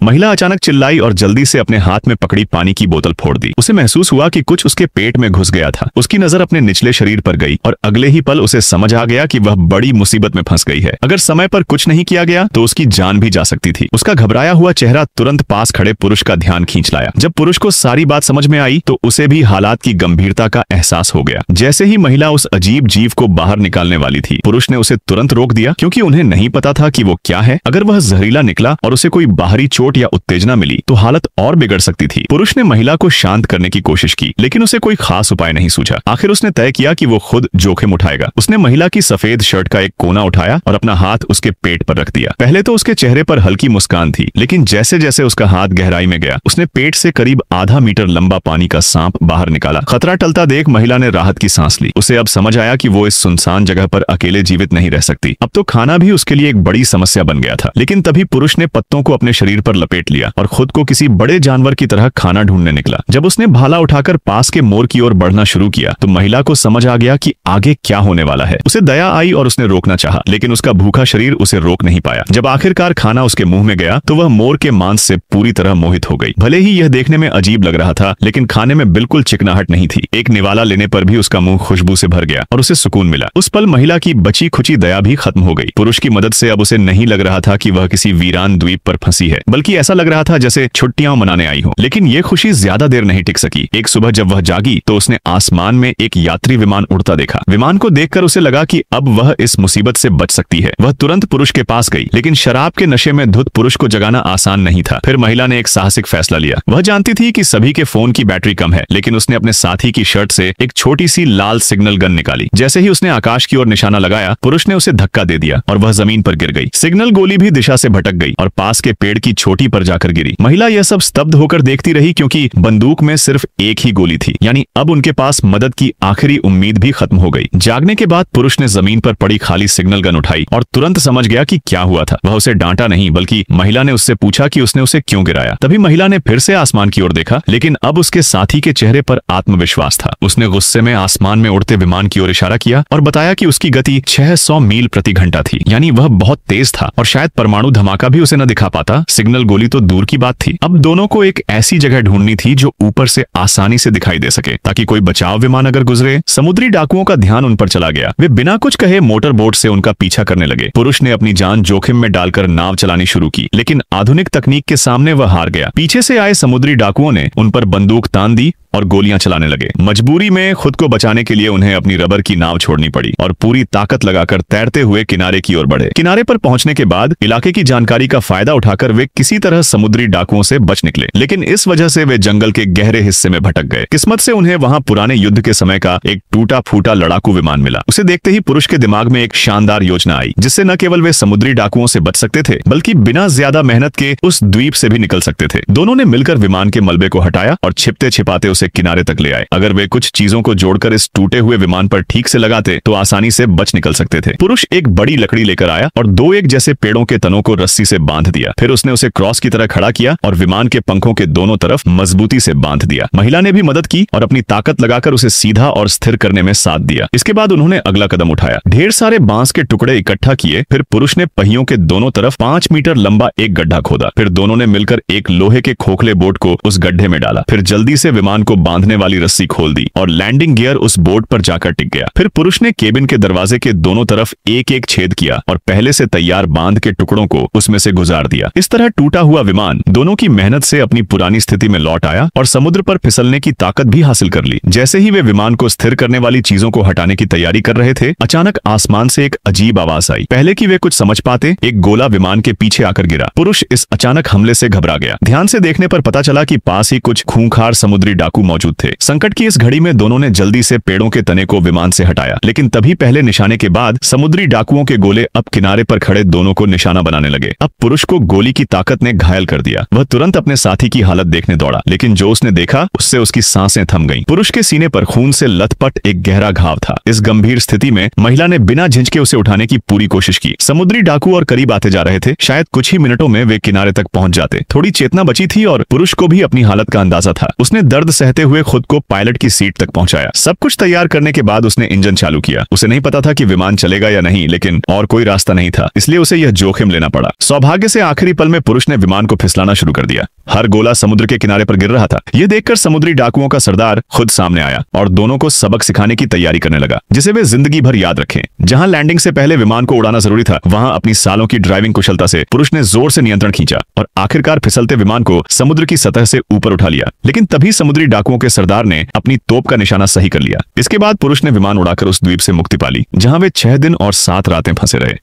महिला अचानक चिल्लाई और जल्दी से अपने हाथ में पकड़ी पानी की बोतल फोड़ दी। उसे महसूस हुआ कि कुछ उसके पेट में घुस गया था। उसकी नजर अपने निचले शरीर पर गई और अगले ही पल उसे समझ आ गया कि वह बड़ी मुसीबत में फंस गई है। अगर समय पर कुछ नहीं किया गया तो उसकी जान भी जा सकती थी। उसका घबराया हुआ चेहरा तुरंत पास खड़े पुरुष का ध्यान खींच लाया। जब पुरुष को सारी बात समझ में आई तो उसे भी हालात की गंभीरता का एहसास हो गया। जैसे ही महिला उस अजीब जीव को बाहर निकालने वाली थी, पुरुष ने उसे तुरंत रोक दिया, क्योंकि उन्हें नहीं पता था कि वो क्या है। अगर वह जहरीला निकला और उसे कोई बाहरी चोट या उत्तेजना मिली तो हालत और बिगड़ सकती थी। पुरुष ने महिला को शांत करने की कोशिश की, लेकिन उसे कोई खास उपाय नहीं सूझा। आखिर उसने तय किया कि वो खुद जोखिम उठाएगा। उसने महिला की सफेद शर्ट का एक कोना उठाया और अपना हाथ उसके पेट पर रख दिया। पहले तो उसके चेहरे पर हल्की मुस्कान थी, लेकिन जैसे जैसे उसका हाथ गहराई में गया, उसने पेट से करीब आधा मीटर लंबा पानी का सांप बाहर निकाला। खतरा टलता देख महिला ने राहत की सांस ली। उसे अब समझ आया कि वो इस सुनसान जगह पर अकेले जीवित नहीं रह सकती। अब तो खाना भी उसके लिए एक बड़ी समस्या बन गया था। लेकिन तभी पुरुष ने पत्तों को अपने शरीर पर लपेट लिया और खुद को किसी बड़े जानवर की तरह खाना ढूंढने निकला। जब उसने भाला उठाकर पास के मोर की ओर बढ़ना शुरू किया तो महिला को समझ आ गया कि आगे क्या होने वाला है। उसे दया आई और उसने रोकना चाहा, लेकिन उसका भूखा शरीर उसे रोक नहीं पाया। जब आखिरकार खाना उसके मुंह में गया तो वह मोर के मांस से पूरी तरह मोहित हो गई। भले ही यह देखने में अजीब लग रहा था, लेकिन खाने में बिल्कुल चिकनाहट नहीं थी। एक निवाला लेने पर भी उसका मुंह खुशबू से भर गया और उसे सुकून मिला। उस पल महिला की बची खुची दया भी खत्म हो गई। पुरुष की मदद से अब उसे नहीं लग रहा था कि वह किसी वीरान द्वीप पर फंसी है, बल्कि ऐसा लग रहा था जैसे छुट्टियां मनाने आई हो। लेकिन ये खुशी ज्यादा देर नहीं टिक सकी। एक सुबह जब वह जागी तो उसने आसमान में एक यात्री विमान उड़ता देखा। विमान को देखकर उसे लगा कि अब वह इस मुसीबत से बच सकती है। वह तुरंत पुरुष के पास गई, लेकिन शराब के नशे में धुत पुरुष को जगाना आसान नहीं था। फिर महिला ने एक साहसिक फैसला लिया। वह जानती थी कि सभी के फोन की बैटरी कम है, लेकिन उसने अपने साथी की शर्ट से एक छोटी सी लाल सिग्नल गन निकाली। जैसे ही उसने आकाश की ओर निशाना लगाया, पुरुष ने उसे धक्का दे दिया और वह जमीन पर गिर गई। सिग्नल गोली भी दिशा से भटक गई और पास के पेड़ की चोटी पर जाकर गिरी। महिला यह सब स्तब्ध होकर देखती रही, क्योंकि बंदूक में सिर्फ एक ही गोली थी, यानी अब उनके पास मदद की आखिरी उम्मीद भी खत्म हो गई। जागने के बाद पुरुष ने जमीन पर पड़ी खाली सिग्नल गन उठाई और तुरंत समझ गया कि क्या हुआ था। वह उसे डांटा नहीं, बल्कि महिला ने उससे पूछा कि उसने उसे क्यों गिराया। तभी महिला ने फिर से आसमान की ओर देखा, लेकिन अब उसके साथी के चेहरे पर आत्मविश्वास था। उसने गुस्से में आसमान में उड़ते विमान की ओर इशारा किया और बताया कि उसकी गति 600 मील प्रति घंटा थी, यानी वह बहुत तेज था और शायद परमाणु धमाका भी उसे न दिखा पाता। सिग्नल गोली तो दूर की बात थी। अब दोनों को एक ऐसी जगह ढूंढनी थी जो ऊपर से आसानी से दिखाई दे सके, ताकि कोई बचाव विमान अगर गुजरे। समुद्री डाकुओं का ध्यान उन पर चला गया। वे बिना कुछ कहे मोटर बोट से उनका पीछा करने लगे। पुरुष ने अपनी जान जोखिम में डालकर नाव चलानी शुरू की, लेकिन आधुनिक तकनीक के सामने वह हार गया। पीछे से आए समुद्री डाकुओं ने उन पर बंदूक तान दी और गोलियां चलाने लगे। मजबूरी में खुद को बचाने के लिए उन्हें अपनी रबर की नाव छोड़नी पड़ी और पूरी ताकत लगाकर तैरते हुए किनारे की ओर बढ़े। किनारे पर पहुंचने के बाद इलाके की जानकारी का फायदा उठाकर वे किसी तरह समुद्री डाकुओं से बच निकले, लेकिन इस वजह से वे जंगल के गहरे हिस्से में भटक गए। किस्मत से उन्हें वहां पुराने युद्ध के समय का एक टूटा फूटा लड़ाकू विमान मिला। उसे देखते ही पुरुष के दिमाग में एक शानदार योजना आई, जिससे न केवल वे समुद्री डाकुओं से बच सकते थे, बल्कि बिना ज्यादा मेहनत के उस द्वीप से भी निकल सकते थे। दोनों ने मिलकर विमान के मलबे को हटाया और छिपते छिपाते उसे किनारे तक ले आए। अगर वे कुछ चीजों को जोड़कर इस टूटे हुए विमान पर ठीक से लगाते तो आसानी से बच निकल सकते थे। पुरुष एक बड़ी लकड़ी लेकर आया और दो एक जैसे पेड़ों के तनों को रस्सी से बांध दिया। फिर उसने उसे क्रॉस की तरह खड़ा किया और विमान के पंखों के दोनों तरफ मजबूती से बांध दिया। महिला ने भी मदद की और अपनी ताकत लगाकर उसे सीधा और स्थिर करने में साथ दिया। इसके बाद उन्होंने अगला कदम उठाया। ढेर सारे बांस के टुकड़े इकट्ठा किए। फिर पुरुष ने पहियों के दोनों तरफ 5 मीटर लंबा एक गड्ढा खोदा। फिर दोनों ने मिलकर एक लोहे के खोखले बोट को उस गड्ढे में डाला। फिर जल्दी से विमान को बांधने वाली रस्सी खोल दी और लैंडिंग गियर उस बोट पर जाकर टिक गया। फिर पुरुष ने केबिन के दरवाजे के दोनों तरफ एक एक छेद किया और पहले से तैयार बांध के टुकड़ों को उसमें से गुजार दिया। इस तरह टूटा हुआ विमान दोनों की मेहनत से अपनी पुरानी स्थिति में लौट आया और समुद्र पर फिसलने की ताकत भी हासिल कर ली। जैसे ही वे विमान को स्थिर करने वाली चीजों को हटाने की तैयारी कर रहे थे, अचानक आसमान से एक अजीब आवाज आई। पहले कि वे कुछ समझ पाते, एक गोला विमान के पीछे आकर गिरा। पुरुष इस अचानक हमले से घबरा गया। ध्यान से देखने पर पता चला कि पास ही कुछ खूंखार समुद्री डाकू मौजूद थे। संकट की इस घड़ी में दोनों ने जल्दी से पेड़ों के तने को विमान से हटाया, लेकिन तभी पहले निशाने के बाद समुद्री डाकुओं के गोले अब किनारे पर खड़े दोनों को निशाना बनाने लगे। अब पुरुष को गोली की ताकत ने घायल कर दिया। वह तुरंत अपने साथी की हालत देखने दौड़ा, लेकिन जो उसने देखा उससे उसकी सांसें थम गईं। पुरुष के सीने पर खून से लथपथ एक गहरा घाव था। इस गंभीर स्थिति में महिला ने बिना झिझके उसे उठाने की पूरी कोशिश की। समुद्री डाकू और करीब आते जा रहे थे। शायद कुछ ही मिनटों में वे किनारे तक पहुंच जाते। थोड़ी चेतना बची थी और पुरुष को भी अपनी हालत का अंदाजा था। उसने दर्द सहते रहते हुए खुद को पायलट की सीट तक पहुंचाया। सब कुछ तैयार करने के बाद उसने इंजन चालू किया। उसे नहीं पता था कि विमान चलेगा या नहीं, लेकिन और कोई रास्ता नहीं था, इसलिए उसे यह जोखिम लेना पड़ा। सौभाग्य से आखिरी पल में पुरुष ने विमान को फिसलाना शुरू कर दिया। हर गोला समुद्र के किनारे पर गिर रहा था। यह देखकर समुद्री डाकुओं का सरदार खुद सामने आया और दोनों को सबक सिखाने की तैयारी करने लगा, जिसे वे जिंदगी भर याद रखें। जहां लैंडिंग से पहले विमान को उड़ाना जरूरी था, वहां अपनी सालों की ड्राइविंग कुशलता से पुरुष ने जोर से नियंत्रण खींचा और आखिरकार फिसलते विमान को समुद्र की सतह से ऊपर उठा लिया। लेकिन तभी समुद्री डाकुओं के सरदार ने अपनी तोप का निशाना सही कर लिया। इसके बाद पुरुष ने विमान उड़ाकर उस द्वीप से मुक्ति पाली, जहां वे 6 दिन और 7 रातें फंसे रहे।